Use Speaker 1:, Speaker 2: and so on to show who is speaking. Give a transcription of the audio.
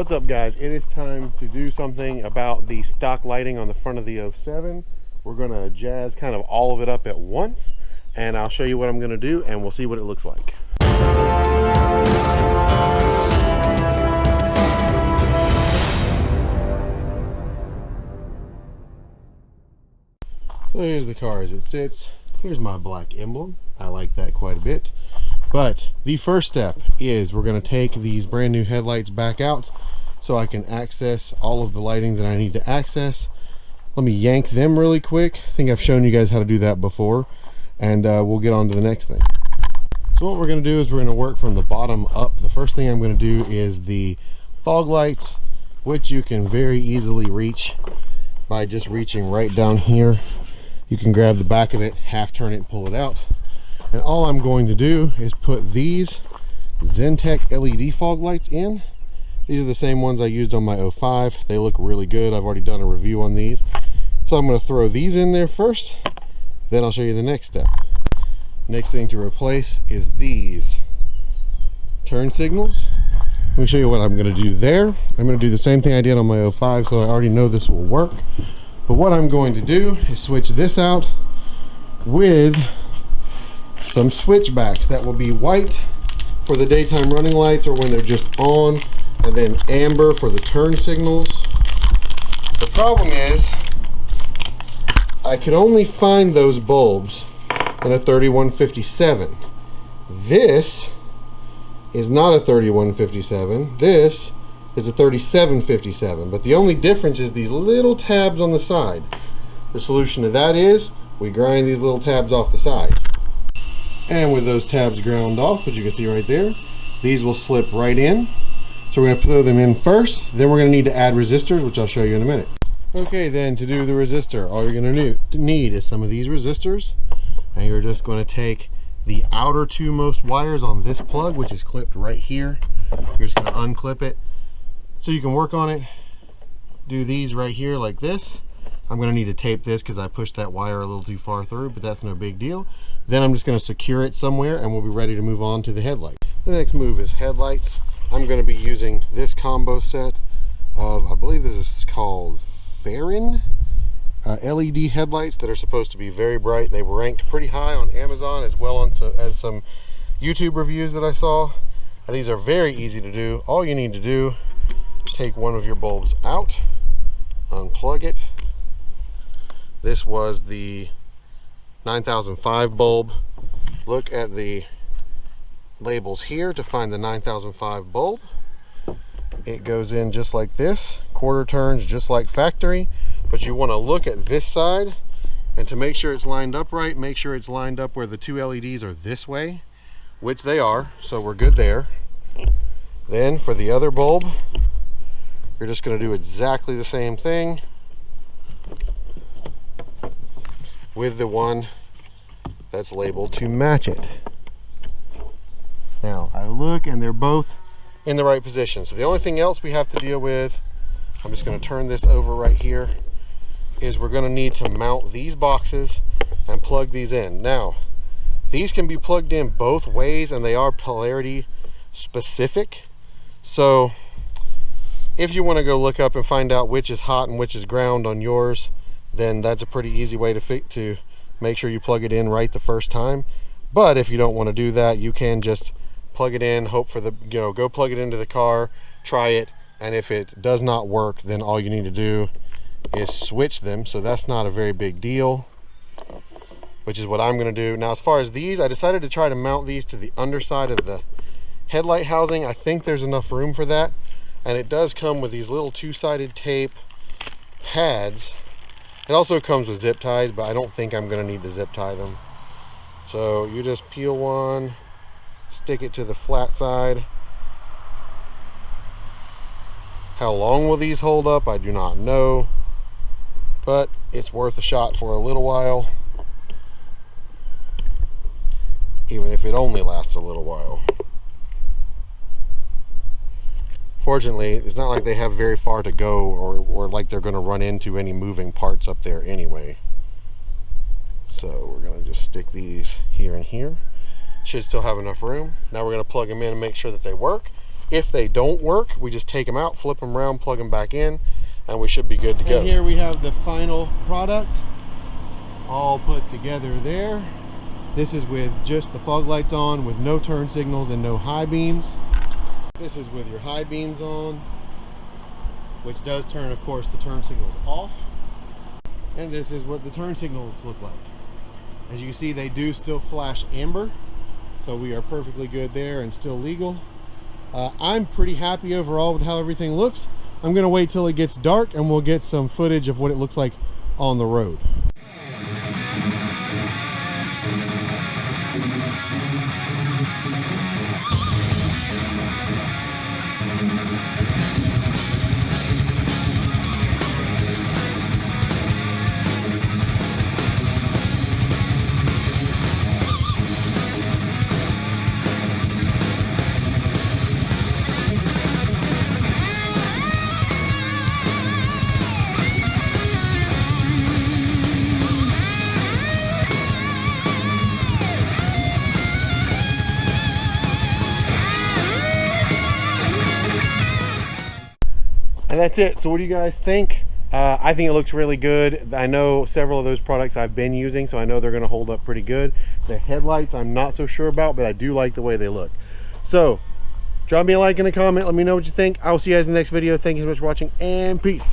Speaker 1: What's up, guys? It is time to do something about the stock lighting on the front of the 07. We're going to jazz kind of all of it up at once, and I'll show you what I'm going to do and we'll see what it looks like. So here's the car as it sits. Here's my black emblem. I like that quite a bit. But the first step is we're going to take these brand new headlights back out so I can access all of the lighting that I need to access. Let me yank them really quick. I think I've shown you guys how to do that before, and we'll get on to the next thing. So what we're going to do is we're going to work from the bottom up. The first thing I'm going to do is the fog lights, which you can very easily reach by just reaching right down here. You can grab the back of it, half turn it, and pull it out. And all I'm going to do is put these Zentech LED fog lights in. These are the same ones I used on my 05. They look really good. I've already done a review on these. So I'm going to throw these in there first, then I'll show you the next step. Next thing to replace is these turn signals. Let me show you what I'm going to do there. I'm going to do the same thing I did on my 05, so I already know this will work. But what I'm going to do is switch this out with some switchbacks that will be white for the daytime running lights or when they're just on, and then amber for the turn signals. The problem is I could only find those bulbs in a 3157. This is not a 3157. This is a 3757, but the only difference is these little tabs on the side. The solution to that is we grind these little tabs off the side. And with those tabs ground off, which you can see right there, these will slip right in. So we're going to throw them in first, then we're going to need to add resistors, which I'll show you in a minute. Okay, then to do the resistor, all you're going to need is some of these resistors. And you're just going to take the outer two most wires on this plug, which is clipped right here. You're just going to unclip it so you can work on it. Do these right here like this. I'm going to need to tape this because I pushed that wire a little too far through, but that's no big deal. Then I'm just going to secure it somewhere and we'll be ready to move on to the headlight. The next move is headlights. I'm going to be using this combo set of, I believe this is called Farron LED headlights that are supposed to be very bright. They were ranked pretty high on Amazon as well as some YouTube reviews that I saw. And these are very easy to do. All you need to do, take one of your bulbs out, unplug it. This was the 9005 bulb. Look at the labels here to find the 9005 bulb. It goes in just like this, quarter turns just like factory, but you want to look at this side, and to make sure it's lined up right, make sure it's lined up where the two LEDs are this way, which they are, so we're good there. Then for the other bulb, you're just going to do exactly the same thing with the one that's labeled to match it. Now I look and they're both in the right position. So the only thing else we have to deal with, I'm just going to turn this over right here, is we're going to need to mount these boxes and plug these in. Now these can be plugged in both ways and they are polarity specific. So if you want to go look up and find out which is hot and which is ground on yours, then that's a pretty easy way to make sure you plug it in right the first time. But if you don't want to do that, you can just plug it in, hope for the, go plug it into the car, try it, and if it does not work, then all you need to do is switch them. So that's not a very big deal, which is what I'm going to do. Now as far as these, I decided to try to mount these to the underside of the headlight housing. I think there's enough room for that, and it does come with these little two-sided tape pads. It also comes with zip ties, but I don't think I'm going to need to zip tie them. So you just peel one, stick it to the flat side. How long will these hold up? I do not know, but it's worth a shot for a little while, even if it only lasts a little while. Fortunately, it's not like they have very far to go or like they're going to run into any moving parts up there anyway. So we're going to just stick these here and here. Should still have enough room. Now we're going to plug them in and make sure that they work. If they don't work, we just take them out, flip them around, plug them back in, and we should be good to go. And here we have the final product all put together there. This is with just the fog lights on, with no turn signals and no high beams. This is with your high beams on, which does turn, of course, the turn signals off. And this is what the turn signals look like. As you can see, they do still flash amber, so we are perfectly good there and still legal. I'm pretty happy overall with how everything looks. I'm gonna wait till it gets dark and we'll get some footage of what it looks like on the road. And that's it. So what do you guys think? I think it looks really good. I know several of those products I've been using, so I know they're going to hold up pretty good. The headlights I'm not so sure about, but I do like the way they look. So drop me a like and a comment. Let me know what you think. I will see you guys in the next video. Thank you so much for watching, and peace.